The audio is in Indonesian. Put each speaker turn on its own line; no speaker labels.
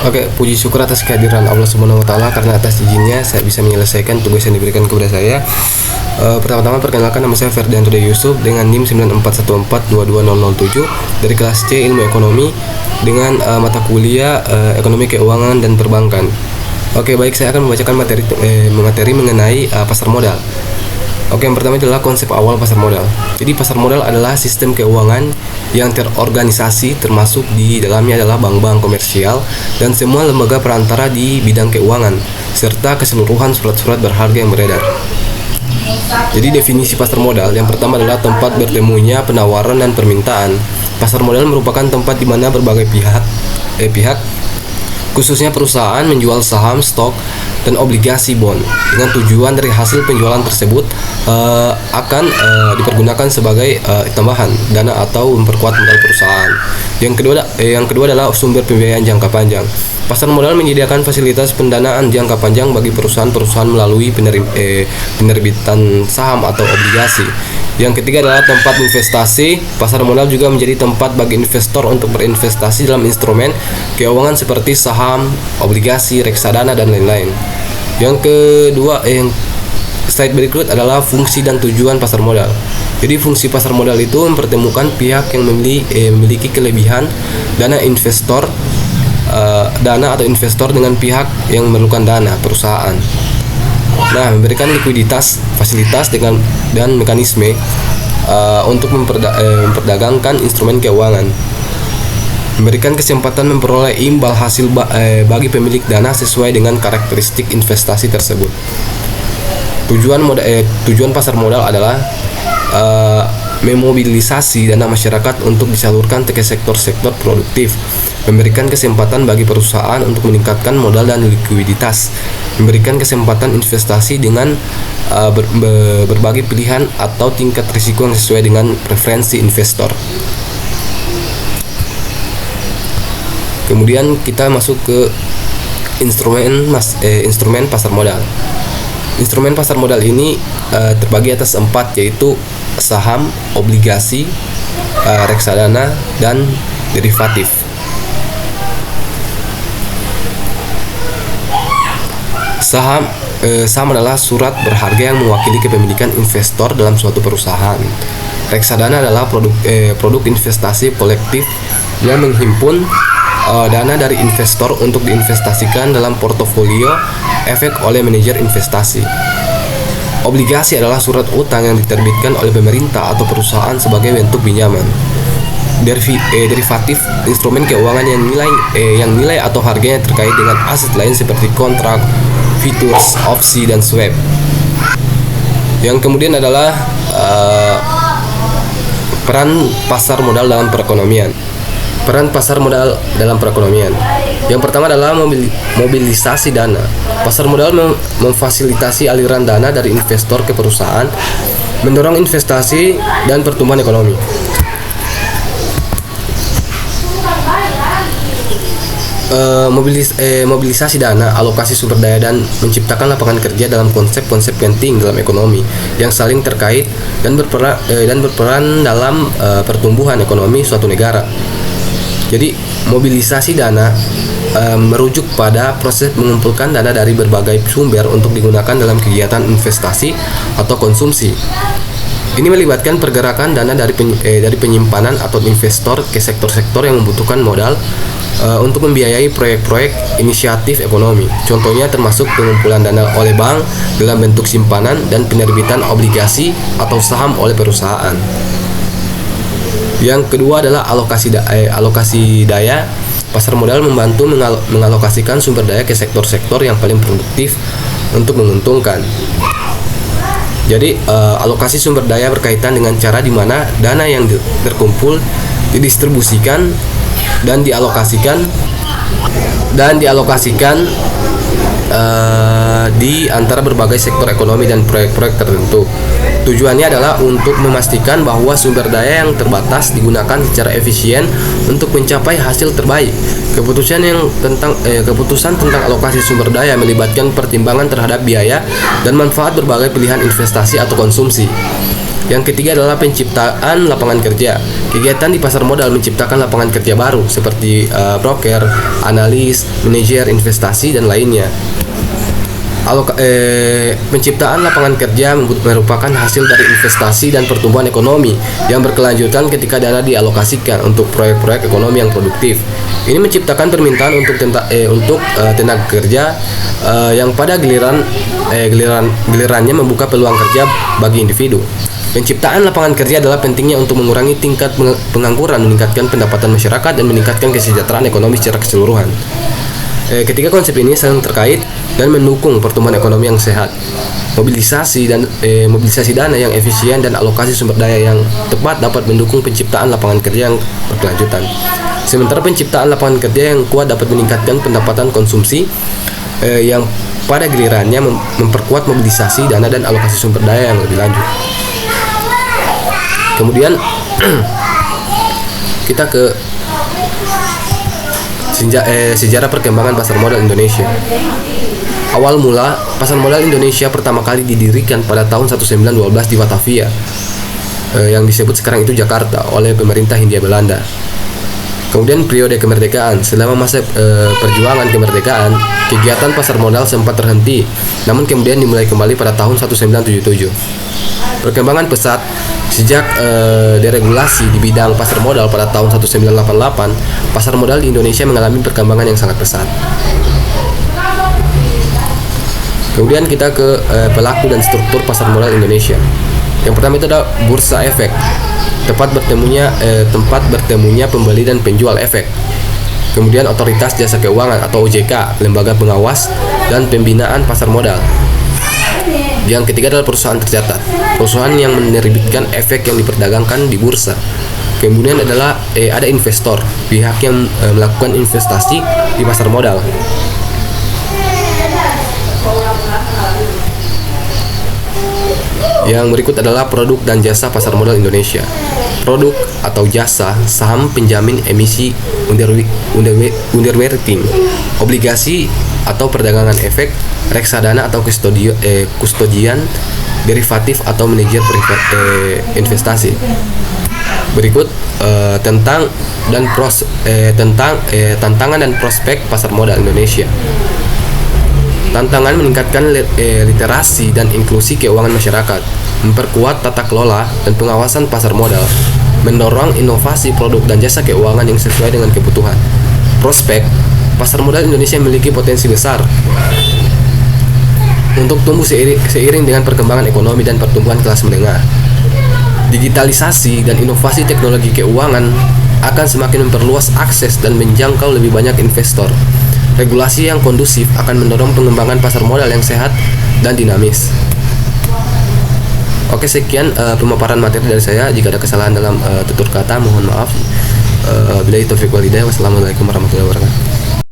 Oke, puji syukur atas kehadiran Allah Subhanahu wa taala karena atas izinnya saya bisa menyelesaikan tugas yang diberikan kepada saya. Pertama-tama perkenalkan, nama saya Ferdianto De Yusuf dengan NIM 9414220007 dari kelas C Ilmu Ekonomi dengan mata kuliah Ekonomi Keuangan dan Perbankan. Oke, baik, saya akan membacakan materi mengenai pasar modal. Oke, yang pertama adalah konsep awal pasar modal. Jadi pasar modal adalah sistem keuangan yang terorganisasi, termasuk di dalamnya adalah bank-bank komersial dan semua lembaga perantara di bidang keuangan serta keseluruhan surat-surat berharga yang beredar. Jadi definisi pasar modal yang pertama adalah tempat bertemunya penawaran dan permintaan. Pasar modal merupakan tempat di mana berbagai pihak khususnya perusahaan menjual saham, stok, dan obligasi bond dengan tujuan dari hasil penjualan tersebut akan dipergunakan sebagai tambahan dana atau memperkuat modal perusahaan. Yang kedua adalah sumber pembiayaan jangka panjang. Pasar modal menyediakan fasilitas pendanaan jangka panjang bagi perusahaan-perusahaan melalui penerbitan saham atau obligasi. Yang ketiga adalah tempat investasi. Pasar modal juga menjadi tempat bagi investor untuk berinvestasi dalam instrumen keuangan seperti saham, obligasi, reksadana, dan lain-lain. Yang kedua, slide berikut adalah fungsi dan tujuan pasar modal. Jadi fungsi pasar modal itu mempertemukan pihak yang memiliki kelebihan dana atau investor dengan pihak yang memerlukan dana perusahaan. Nah, memberikan likuiditas, fasilitas dan mekanisme untuk memperdagangkan instrumen keuangan. Memberikan kesempatan memperoleh imbal hasil bagi pemilik dana sesuai dengan karakteristik investasi tersebut. Tujuan pasar modal adalah memobilisasi dana masyarakat untuk disalurkan ke sektor-sektor produktif, memberikan kesempatan bagi perusahaan untuk meningkatkan modal dan likuiditas, memberikan kesempatan investasi dengan berbagai pilihan atau tingkat risiko yang sesuai dengan preferensi investor. Kemudian kita masuk ke instrumen pasar modal. Instrumen pasar modal ini terbagi atas 4, yaitu saham, obligasi, reksadana, dan derivatif. Saham adalah surat berharga yang mewakili kepemilikan investor dalam suatu perusahaan. Reksadana adalah produk investasi kolektif yang menghimpun dana dari investor untuk diinvestasikan dalam portofolio efek oleh manajer investasi. Obligasi adalah surat utang yang diterbitkan oleh pemerintah atau perusahaan sebagai bentuk pinjaman. Derivatif, instrumen keuangan yang nilai atau harganya terkait dengan aset lain seperti kontrak, futures, opsi, dan swap. Yang kemudian adalah peran pasar modal dalam perekonomian. Peran pasar modal dalam perekonomian. Yang pertama adalah mobilisasi dana. Pasar modal memfasilitasi aliran dana dari investor ke perusahaan, mendorong investasi dan pertumbuhan ekonomi. Mobilisasi dana, alokasi sumber daya, dan menciptakan lapangan kerja dalam konsep-konsep penting dalam ekonomi yang saling terkait dan berperan dalam pertumbuhan ekonomi suatu negara. Jadi mobilisasi dana merujuk pada proses mengumpulkan dana dari berbagai sumber untuk digunakan dalam kegiatan investasi atau konsumsi. Ini melibatkan pergerakan dana dari penyimpanan atau investor ke sektor-sektor yang membutuhkan modal untuk membiayai proyek-proyek inisiatif ekonomi. Contohnya termasuk pengumpulan dana oleh bank dalam bentuk simpanan dan penerbitan obligasi atau saham oleh perusahaan. Yang kedua adalah alokasi daya. Pasar modal membantu mengalokasikan sumber daya ke sektor-sektor yang paling produktif untuk menguntungkan. Jadi alokasi sumber daya berkaitan dengan cara di mana dana yang terkumpul didistribusikan dan dialokasikan di antara berbagai sektor ekonomi dan proyek-proyek tertentu. Tujuannya adalah untuk memastikan bahwa sumber daya yang terbatas digunakan secara efisien untuk mencapai hasil terbaik. Keputusan tentang alokasi sumber daya melibatkan pertimbangan terhadap biaya dan manfaat berbagai pilihan investasi atau konsumsi. Yang ketiga adalah penciptaan lapangan kerja. Kegiatan di pasar modal menciptakan lapangan kerja baru seperti broker, analis, manajer investasi dan lainnya. Penciptaan lapangan kerja merupakan hasil dari investasi dan pertumbuhan ekonomi yang berkelanjutan ketika dana dialokasikan untuk proyek-proyek ekonomi yang produktif. Ini menciptakan permintaan untuk tenaga kerja yang pada gilirannya membuka peluang kerja bagi individu. Penciptaan lapangan kerja adalah pentingnya untuk mengurangi tingkat pengangguran, meningkatkan pendapatan masyarakat, dan meningkatkan kesejahteraan ekonomi secara keseluruhan. Ketiga konsep ini saling terkait dan mendukung pertumbuhan ekonomi yang sehat. Mobilisasi dana yang efisien dan alokasi sumber daya yang tepat dapat mendukung penciptaan lapangan kerja yang berkelanjutan. Sementara penciptaan lapangan kerja yang kuat dapat meningkatkan pendapatan konsumsi yang pada gilirannya memperkuat mobilisasi dana dan alokasi sumber daya yang lebih lanjut. Kemudian kita ke sejarah perkembangan pasar modal Indonesia. Awal mula, pasar modal Indonesia pertama kali didirikan pada tahun 1912 di Batavia, yang disebut sekarang itu Jakarta, oleh pemerintah Hindia Belanda. Kemudian periode kemerdekaan. Selama masa perjuangan kemerdekaan, kegiatan pasar modal sempat terhenti, namun kemudian dimulai kembali pada tahun 1977. Perkembangan pesat sejak deregulasi di bidang pasar modal pada tahun 1988, pasar modal di Indonesia mengalami perkembangan yang sangat pesat. Kemudian kita ke pelaku dan struktur pasar modal Indonesia. Yang pertama itu ada bursa efek, tempat bertemunya pembeli dan penjual efek. Kemudian otoritas jasa keuangan atau OJK, lembaga pengawas dan pembinaan pasar modal. Yang ketiga adalah perusahaan tercatat, perusahaan yang menerbitkan efek yang diperdagangkan di bursa. Kemudian ada investor, pihak yang melakukan investasi di pasar modal. Yang berikut adalah produk dan jasa pasar modal Indonesia. Produk atau jasa, saham penjamin emisi underwriting, obligasi atau perdagangan efek, reksadana atau kustodian, derivatif atau manajer investasi. Berikut tantangan dan prospek pasar modal Indonesia. Tantangan meningkatkan literasi dan inklusi keuangan masyarakat, memperkuat tata kelola dan pengawasan pasar modal, mendorong inovasi produk dan jasa keuangan yang sesuai dengan kebutuhan. Prospek, pasar modal Indonesia memiliki potensi besar untuk tumbuh seiring dengan perkembangan ekonomi dan pertumbuhan kelas menengah. Digitalisasi dan inovasi teknologi keuangan akan semakin memperluas akses dan menjangkau lebih banyak investor. Regulasi yang kondusif akan mendorong pengembangan pasar modal yang sehat dan dinamis. Oke, sekian pemaparan materi dari saya. Jika ada kesalahan dalam tutur kata, mohon maaf. Billahi taufiq wal hidayah. Wassalamualaikum warahmatullahi wabarakatuh.